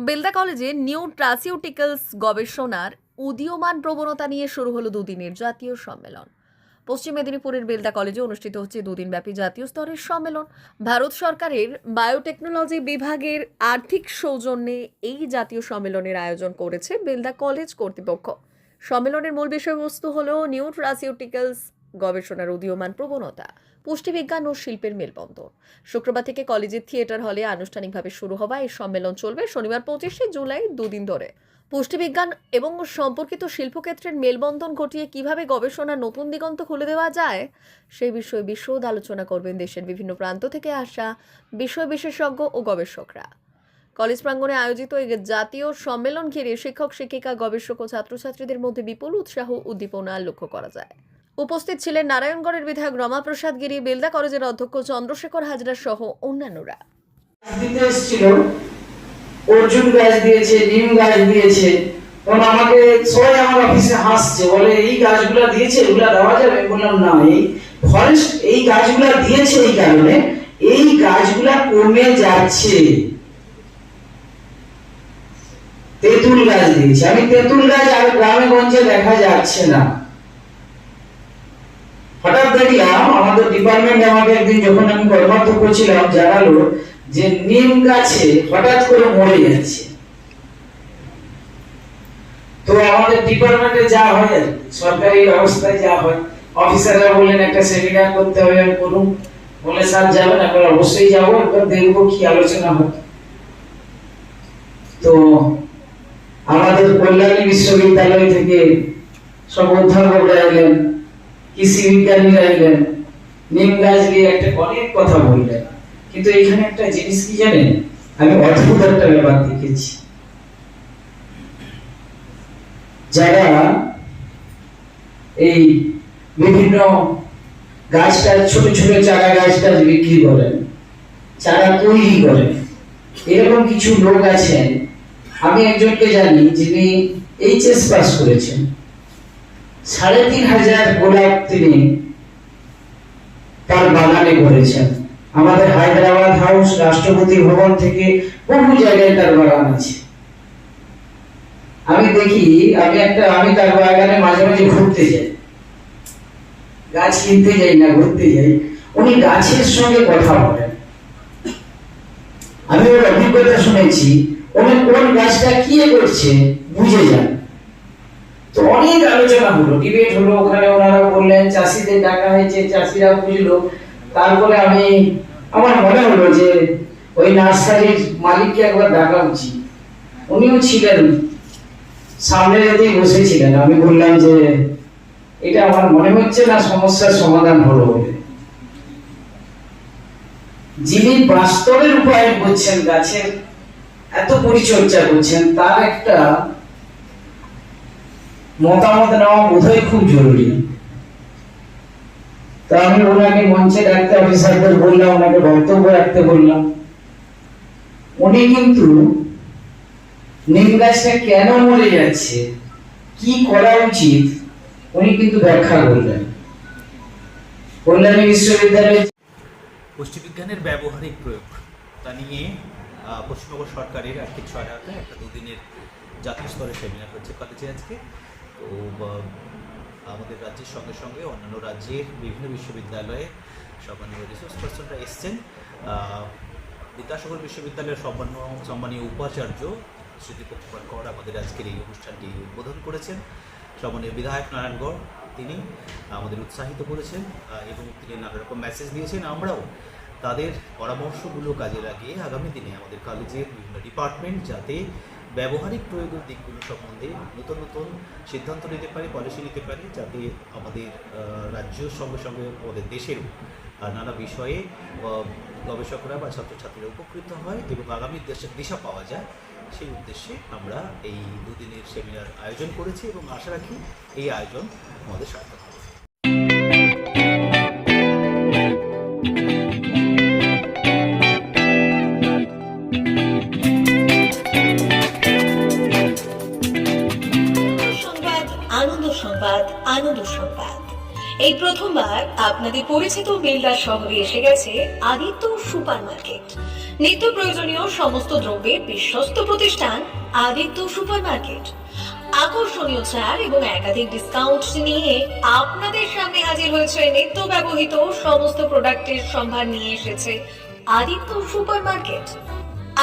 বেলদা কলেজে নিউট্রাসিউটিক্যালস গবেষণার উদীয়মান প্রবণতা নিয়ে শুরু হলো দুদিনের জাতীয় সম্মেলন। পশ্চিম মেদিনীপুরের বেলদা কলেজে অনুষ্ঠিত হচ্ছে দুদিনব্যাপী জাতীয় স্তরের সম্মেলন। ভারত সরকারের বায়োটেকনোলজি বিভাগের আর্থিক সৌজন্যে এই জাতীয় সম্মেলনের আয়োজন করেছে বেলদা কলেজ কর্তৃপক্ষ। সম্মেলনের মূল বিষয়বস্তু হলো নিউট্রাসিউটিক্যালস গবেষণার উদীয়মান প্রবণতা, পুষ্টিবিজ্ঞান ও শিল্পের মেলবন্ধন। শুক্রবার থেকে কলেজের থিয়েটার হলে আনুষ্ঠানিকভাবে শুরু হওয়া এই সম্মেলন চলবে শনিবার 25শে জুলাই, দুদিন ধরে। পুষ্টিবিজ্ঞান এবং সম্পর্কিত শিল্পক্ষেত্রের মেলবন্ধন ঘটিয়ে কিভাবে গবেষণার নতুন দিগন্ত খুলে দেওয়া যায় সেই বিষয়ে বিশদ আলোচনা করবেন দেশের বিভিন্ন প্রান্ত থেকে আসা বিষয় বিশেষজ্ঞ ও গবেষকরা। কলেজ প্রাঙ্গণে আয়োজিত এই জাতীয় সম্মেলন ঘিরে শিক্ষক, শিক্ষিকা, গবেষক ও ছাত্রছাত্রীদের মধ্যে বিপুল উৎসাহ উদ্দীপনা লক্ষ্য করা যায়। উপস্থিত ছিলেন নারায়ণগড়ের বিধায়ক রমাপ্রসাদ গিরি, বেলদা কলেজের অধ্যক্ষ চন্দ্রশেখর হাজরা সহ অন্যান্যরা। অর্জুন গাছ দিয়েছে, নিম গাছ দিয়েছে, তখন আমাকে সবাই আমার অফিসে হাসছে, বলে এই গাছগুলা দিয়েছে, এগুলা দেওয়া যাবে? বললাম না, এই ফরেস্ট এই গাছগুলা দিয়েছে এই কারণে এই গাছগুলা কমে যাচ্ছে। তেঁতুল গাছ দিয়েছে, আমি তেঁতুল গাছ আর গ্রামে গঞ্জে দেখা যাচ্ছে না। হঠাৎ দেখলাম আমাদের ডিপার্টমেন্ট আমাকে একদিন যখন আমি কর্মাধ্যক্ষ ছিলাম জানালো যে নিম গাছে হঠাৎ করে মরে যাচ্ছে। তো আমাদের ডিপার্টমেন্টে যা হয়, সরকারি ব্যবস্থায় যা হয়, অফিসাররা বললেন একটা সেমিনার করতে হবে, আমি করুন। বলে স্যার যাবেন? আমরা অবশ্যই যাবো, একবার দেখবো কি আলোচনা হয়। তো আমাদের কল্যাণী বিশ্ববিদ্যালয় থেকে সব অধ্যাপকরা এলেন, কৃষি বিজ্ঞানীরা এলেন, নিম গাছ নিয়ে একটা অনেক কথা বললেন। কিন্তু এখানে একটা জিনিস কি জানেন, আমি অদ্ভুত একটা ব্যাপার দেখেছি। যারা এই বিভিন্ন গাছটা ছোট ছোট চারা গাছটা বিক্রি করেন, চারা তৈরি করেন, এরকম কিছু লোক আছেন। আমি একজনকে জানি যিনি এইচএস পাস করেছেন, ৩,৫০০ গোলাপ তিনি তার বাগানে করেছেন। আমাদের হায়দ্রাবাদ হাউস, রাষ্ট্রপতি ভবন থেকে বহু জায়গায় তার বাগান আছে। আমি দেখি, আমি তার বাগানে মাঝে মাঝে ঘুরতে যাই, গাছ কিনতে যাই না, ঘুরতে যাই। উনি গাছের সঙ্গে কথা বলেন। আমি ওর অভিজ্ঞতা শুনেছি, উনি কোন গাছটা কি করছে বুঝে যান। তো অনেক আলোচনা হলো, ডিবেট হলো, ওখানে ওনারা বললেন, চাষিদের ডাকা হয়েছে, চাষিরা বুঝলো। তারপরে আমার মনে হলো যে ওই নার্সারির মালিককে একবার ডাকা উচিত। উনিও ছিলেন, সামনে যেতেই বসেছিলেন। আমি বললাম যে এটা আমার মনে হচ্ছে না সমস্যার সমাধান হলো বলে। যিনি বাস্তবের রূপায়ণ করছেন, গাছের এত পরিচর্যা করছেন, তার একটা মতামত নেওয়া বোধহয় খুব জরুরি। তো আমি ওনাকে মঞ্চে ডাকতে অফিসারদের বললাম, ওনাকে বক্তব্য রাখতে বললাম। উনি কিন্তু নিম গাছটা কেন মরে যাচ্ছে, কি করা উচিত, উনি কিন্তু ব্যাখ্যা করলেন। কল্যাণী বিশ্ববিদ্যালয়ে পুষ্টিবিজ্ঞানের ব্যবহারিক প্রয়োগ তা নিয়ে পশ্চিমবঙ্গ সরকারের আর্থিক সহায়তায় একটা দুদিনের জাতীয় স্তরের সেমিনার হচ্ছে কলেজে আজকে। তো আমাদের রাজ্যের সঙ্গে সঙ্গে অন্যান্য রাজ্যের বিভিন্ন বিশ্ববিদ্যালয়ে সম্মানীয় রিসোর্স পার্সনরা এসছেন। বিদ্যাসাগর বিশ্ববিদ্যালয়ের সম্মানীয় উপাচার্য শ্রী দীপক কুমার কর আমাদের আজকের এই অনুষ্ঠানটি উদ্বোধন করেছেন। সম্মানীয় বিধায়ক নারায়ণগড় তিনি আমাদের উৎসাহিত করেছেন এবং তিনি নানা রকম মেসেজ দিয়েছেন। আমরাও তাদের পরামর্শগুলো কাজে লাগিয়ে আগামী দিনে আমাদের কলেজের বিভিন্ন ডিপার্টমেন্ট যাতে ব্যবহারিক প্রয়োগের দিকগুলো সম্বন্ধে নতুন নতুন সিদ্ধান্ত নিতে পারে, পলিসি নিতে পারে, যাতে আমাদের রাজ্যের সঙ্গে সঙ্গে আমাদের দেশেরও নানা বিষয়ে গবেষকরা বা ছাত্রছাত্রীরা উপকৃত হয় এবং আগামী দেশের দিশা পাওয়া যায়। সেই উদ্দেশ্যে আমরা এই দুদিনের সেমিনার আয়োজন করেছি এবং আশা রাখি এই আয়োজন আমাদের সার্থক হবে। আনন্দ সংবাদ, আনন্দ সংবাদ। এই প্রথমবার আপনাদের পরিচিত বেলদা শহরে এসে গেছে আদিত্য সুপার মার্কেট। নিত্য প্রয়োজনীয় সমস্ত দ্রব্যের বিশ্বস্ত প্রতিষ্ঠান আদিত্য সুপারমার্কেট। আকর্ষণীয় ছাড় এবং একাধিক ডিসকাউন্ট নিয়ে আপনাদের সামনে হাজির হয়েছে নিত্য ব্যবহৃত সমস্ত প্রোডাক্টের সম্ভার নিয়ে এসেছে আদিত্য সুপারমার্কেট।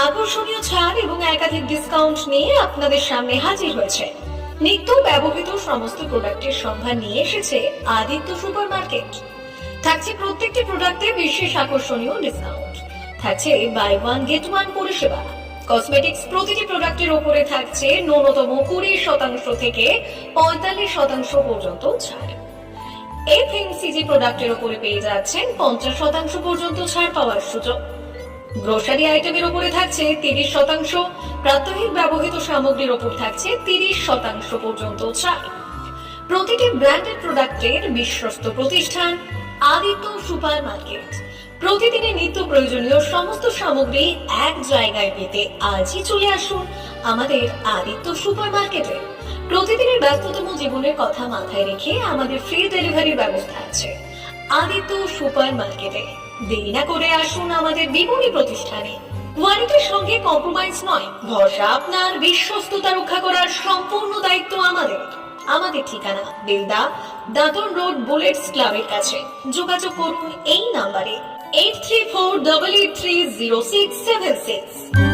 আকর্ষণীয় ছাড় এবং একাধিক ডিসকাউন্ট নিয়ে আপনাদের সামনে হাজির হয়েছে নিত্য ব্যবহৃত সমস্ত প্রোডাক্টের সম্ভার নিয়ে এসেছে আদিত্য সুপারমার্কেট। থাকছে প্রত্যেকটি প্রোডাক্টে বিশেষ আকর্ষণীয় ডিসকাউন্ট, থাকছে বাই ওয়ান গেট ওয়ান পরিষেবা। কসমেটিক্স প্রতিটি প্রোডাক্টের উপরে থাকছে ন্যূনতম 20% থেকে 45% পর্যন্ত ছাড়। এফএমসিজি প্রোডাক্টের উপরে পেয়ে যাচ্ছেন 50% পর্যন্ত ছাড় পাওয়ার সুযোগ। গ্রোসারি আইটেমের উপরে থাকছে 30%, প্রাত্যহিক ব্যবহৃত সামগ্রীর উপর থাকছে 30% পর্যন্ত ছাড়। প্রতিটি ব্র্যান্ডেড প্রোডাক্টের বিশ্বস্ত প্রতিষ্ঠান আদিত্য সুপারমার্কেট। প্রতিদিনের নিত্য প্রয়োজনীয় সমস্ত সামগ্রী এক জায়গায় পেতে আজই চলে আসুন আমাদের আদিত্য সুপারমার্কেটে। প্রতিদিনের ব্যস্ততম জীবনের কথা মাথায় রেখে আমাদের ফ্রি ডেলিভারির ব্যবস্থা আছে আদিত্য সুপারমার্কেটে। দেরি না করে আসুন আমাদের বিপণী প্রতিষ্ঠানে। কোয়ালিটির সঙ্গে কম্প্রোমাইজ নয়, ভরসা আপনার, বিশ্বস্ততা রক্ষা করার সম্পূর্ণ দায়িত্ব আমাদের। আমাদের ঠিকানা বেলদা, দাদন রোড, বুলেটস ক্লাবের কাছে। যোগাযোগ করুন এই নাম্বারে 8348830676।